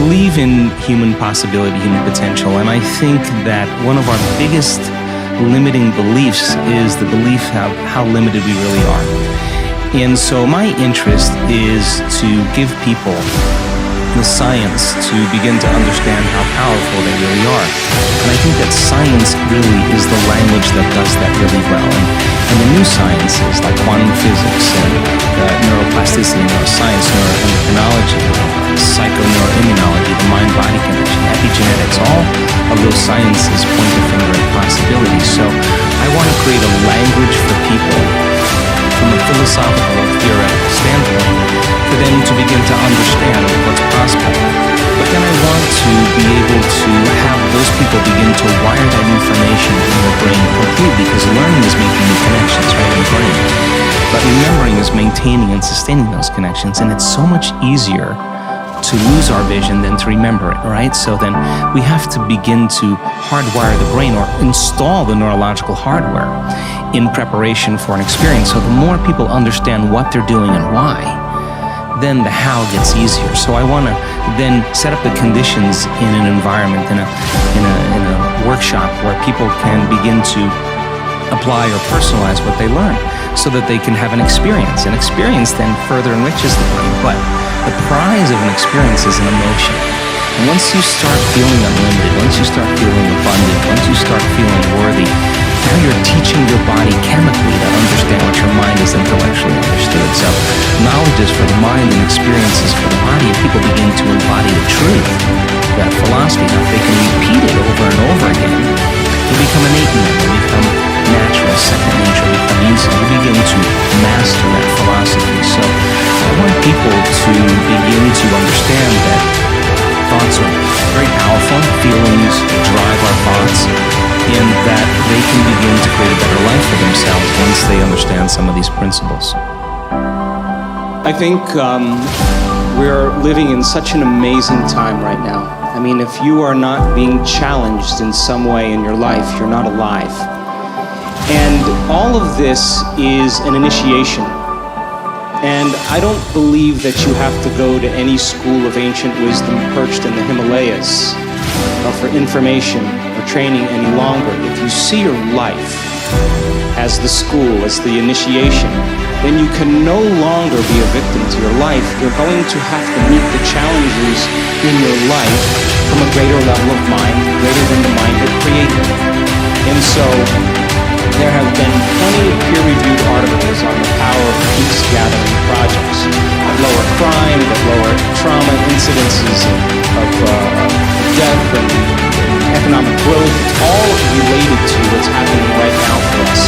believe in human possibility, human potential, and I think that one of our biggest limiting beliefs is the belief of how limited we really are. And so my interest is to give people the science to begin to understand how powerful they really are. And I think that science really is the language that does that really well. And the new sciences like quantum physics and neuroplasticity, neuroscience, neuroendocrinology, psychoneuroimmunology, the mind-body connection, epigenetics, all of those sciences point the finger at possibilities. So I want to create a language for people from a philosophical or theoretical standpoint for them to begin to understand what's possible. But then I want to be able to have those people begin to wire that information in their brain completely, because learning is making new connections right in the brain. But remembering is maintaining and sustaining those connections, and it's so much easier to lose our vision than to remember it, right? So then we have to begin to hardwire the brain or install the neurological hardware in preparation for an experience. So the more people understand what they're doing and why, then the how gets easier. So I want to then set up the conditions in an environment, in a workshop where people can begin to apply or personalize what they learn so that they can have an experience. An experience then further enriches the brain, but the prize of an experience is an emotion. And once you start feeling unlimited, once you start feeling abundant, once you start feeling worthy, now you're teaching your body chemically to understand what your mind has intellectually understood. So knowledge is for the mind and experiences for the body, and people begin to embody the truth, that philosophy. Now if they can repeat it over and over again, it'll become innate in them, it'll become natural, second nature, it'll become easy. You begin to master that philosophy. So I want people to begin to understand that thoughts are very powerful, feelings drive our thoughts, and that they can begin to create a better life for themselves once they understand some of these principles. I think we're living in such an amazing time right now. I mean, if you are not being challenged in some way in your life, you're not alive. And all of this is an initiation. And I don't believe that you have to go to any school of ancient wisdom perched in the Himalayas for information or training any longer. If you see your life as the school, as the initiation, then you can no longer be a victim to your life. You're going to have to meet the challenges in your life from a greater level of mind, greater than the mind that created. And so there have been plenty of peer-reviewed articles on the power of peace-gathering projects that lower crime, that lower trauma incidences of death and economic growth. It's all related to what's happening right now for us.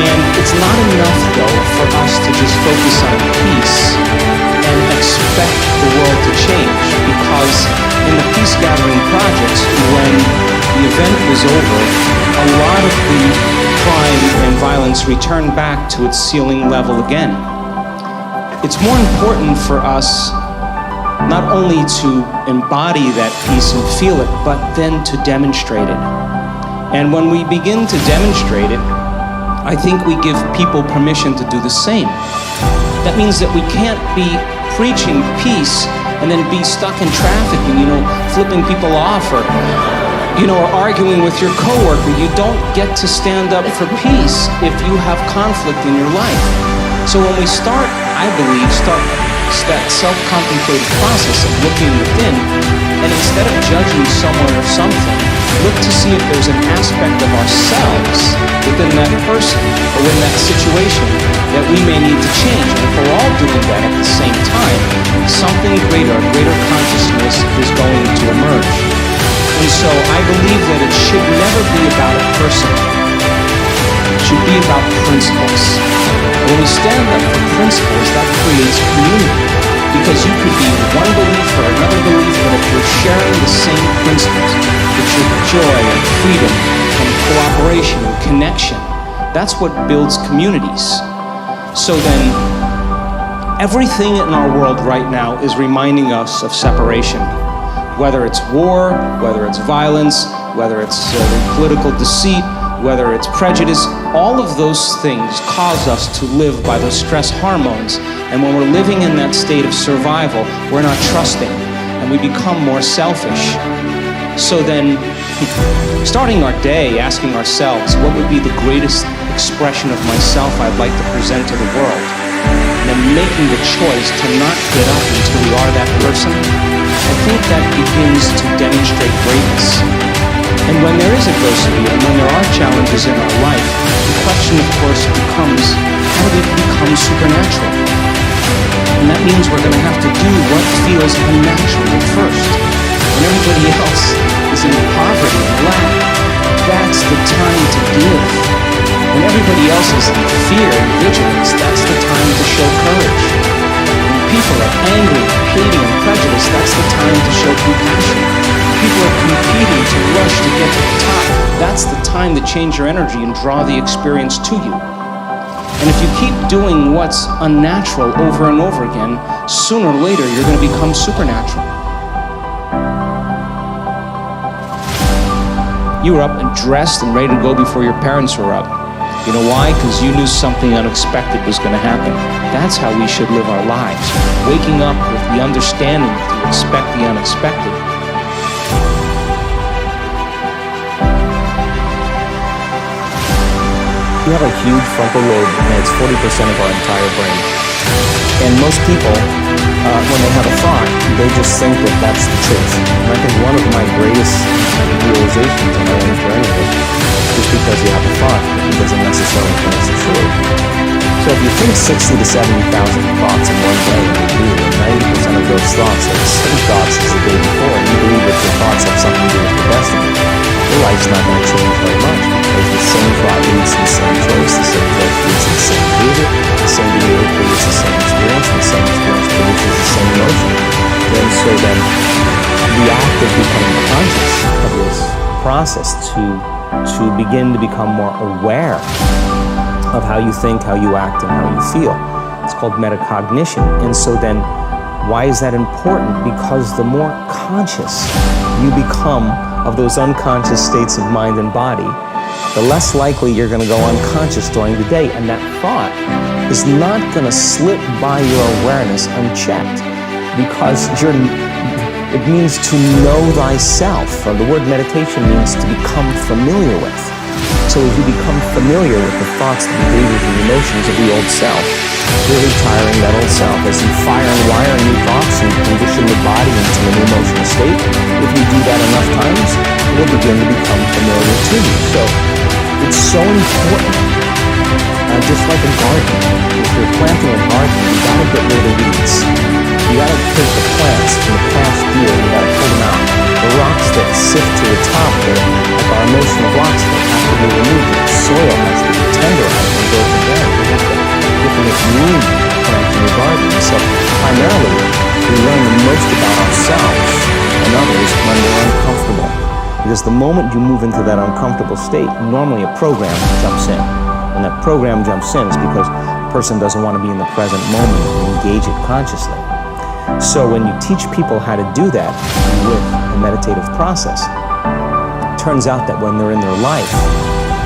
And it's not enough, though, for us to just focus on peace and expect the world to change, because in the peace-gathering projects, when the event was over, a lot of the crime and violence returned back to its ceiling level again. It's more important for us not only to embody that peace and feel it, but then to demonstrate it. And when we begin to demonstrate it, I think we give people permission to do the same. That means that we can't be preaching peace and then be stuck in traffic and, flipping people off or arguing with your coworker. You don't get to stand up for peace if you have conflict in your life. So when we start that self-contemplative process of looking within, and instead of judging someone or something, look to see if there's an aspect of ourselves within that person or in that situation that we may need to change. And if we're all doing that at the same time, something greater, a greater consciousness is going to emerge. And so I believe that it should never be about a person. It should be about principles. When we stand up for principles, that creates community. Because you could be one belief or another belief, but if you're sharing the same principles, it's your joy and freedom and cooperation and connection. That's what builds communities. So then, everything in our world right now is reminding us of separation. Whether it's war, whether it's violence, whether it's political deceit, whether it's prejudice, all of those things cause us to live by those stress hormones. And when we're living in that state of survival, we're not trusting. and we become more selfish. So then, starting our day asking ourselves, what would be the greatest expression of myself I'd like to present to the world? And then making the choice to not get up until we are that person, I think that begins to demonstrate greatness. And when there is adversity and when there are challenges in our life, the question, of course, becomes, how do we become supernatural? And that means we're going to have to do what feels unnatural at first. When everybody else is in poverty and lack, that's the time to give. When everybody else is in fear and vigilance, that's the time to show courage. When people are angry, hating, and prejudiced, that's the time to show compassion. People are competing to rush to get to the top. That's the time to change your energy and draw the experience to you. And if you keep doing what's unnatural over and over again, sooner or later you're going to become supernatural. You were up and dressed and ready to go before your parents were up. You know why? Because you knew something unexpected was going to happen. That's how we should live our lives. Waking up with the understanding to expect the unexpected. We have a huge frontal lobe, and it's 40% of our entire brain. And most people, when they have a thought, they just think that that's the truth. And I think one of my greatest realizations in my own journey is just because you have a thought, it doesn't necessarily mean it's true. So if you think 60 to 70,000 thoughts in one day, and 90% of those thoughts are the same thoughts as the day before, and you believe that your thoughts have something to do with your destiny, your life's not going to change very much, because the same thought leads to the same choice, the same choice leads to the same behavior produces the same experience, and the same experience produces the same emotion. And so then, the act of becoming conscious of this process to begin to become more aware of how you think, how you act, and how you feel. It's called metacognition. And so then, why is that important? Because the more conscious you become of those unconscious states of mind and body, the less likely you're going to go unconscious during the day. And that thought is not going to slip by your awareness unchecked, because it means to know thyself. The word meditation means to become familiar with. So as you become familiar with the thoughts, the behaviors, and the emotions of the old self, you're retiring that old self. As you fire and wire new thoughts and condition the body into a new emotional state, if you do that enough times, it will begin to become familiar to you. So it's so important, just like a garden. If you're planting a garden, you gotta get rid of the weeds. You gotta take the plants from the past year, you gotta pull them out. The rocks that sift to the top, like our emotional blocks, that have to be removed. The soil has to be tenderized and broken down. You have to make room to plant in your garden. So primarily, we learn the most about ourselves and others when we're uncomfortable. Because the moment you move into that uncomfortable state, normally a program jumps in. And that program jumps in is because the person doesn't want to be in the present moment and engage it consciously. So when you teach people how to do that with a meditative process, it turns out that when they're in their life,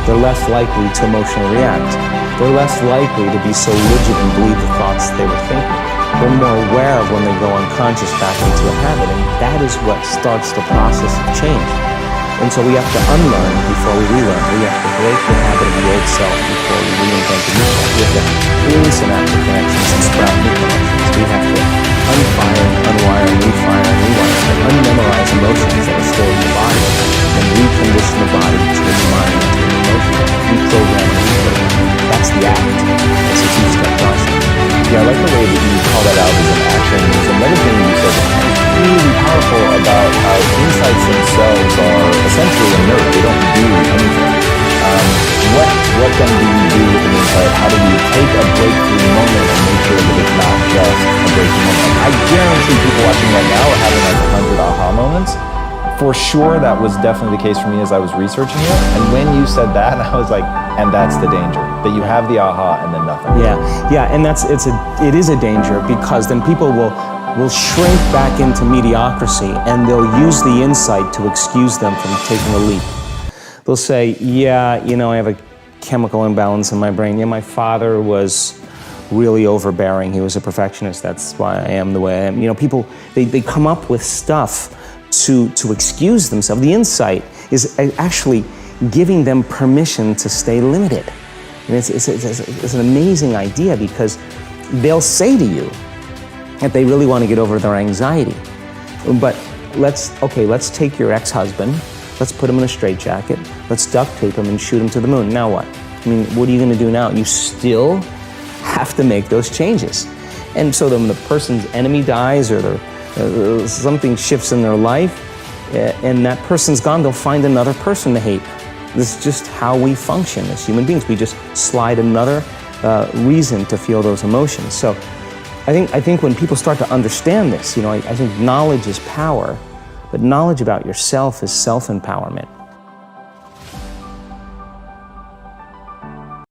they're less likely to emotionally react. They're less likely to be so rigid and believe the thoughts they were thinking. They're more aware of when they go unconscious back into a habit, and that is what starts the process of change. And so we have to unlearn before we relearn. We have to break the habit of the old self before we reinvent the new self. We have to clean synaptic connections and sprout new connections. We have to unfire, unwire, refire, and rewire, and unmemorize emotions that are stored in the body, and recondition the body to the mind and to the emotion, reprogram and reprogram. That's the act. It's a two-step process. Yeah, I like the way that you call that out as an action. There's another thing you said that's really powerful about how insights themselves are essentially inert. They don't do anything. What then do we do with an insight? How do we take a breakthrough moment and make sure that it's not just a breakthrough moment? I guarantee people watching right now are having like 100 aha moments. For sure, that was definitely the case for me as I was researching it. And when you said that, I was like, and that's the danger, that you have the aha and then nothing. Yeah, and it is a danger, because then people will shrink back into mediocrity, and they'll use the insight to excuse them from taking a leap. They'll say, yeah, I have a chemical imbalance in my brain. Yeah, my father was really overbearing. He was a perfectionist. That's why I am the way I am. You know, people, they come up with stuff to excuse themselves. The insight is actually giving them permission to stay limited. And it's an amazing idea, because they'll say to you that they really want to get over their anxiety. But let's take your ex-husband, let's put him in a straitjacket, let's duct tape him and shoot him to the moon. Now what? I mean, what are you going to do now? You still have to make those changes. And so then when the person's enemy dies, or something shifts in their life, and that person's gone, they'll find another person to hate. This is just how we function as human beings. We just slide another reason to feel those emotions. So I think when people start to understand this, you know, I think knowledge is power, but knowledge about yourself is self-empowerment.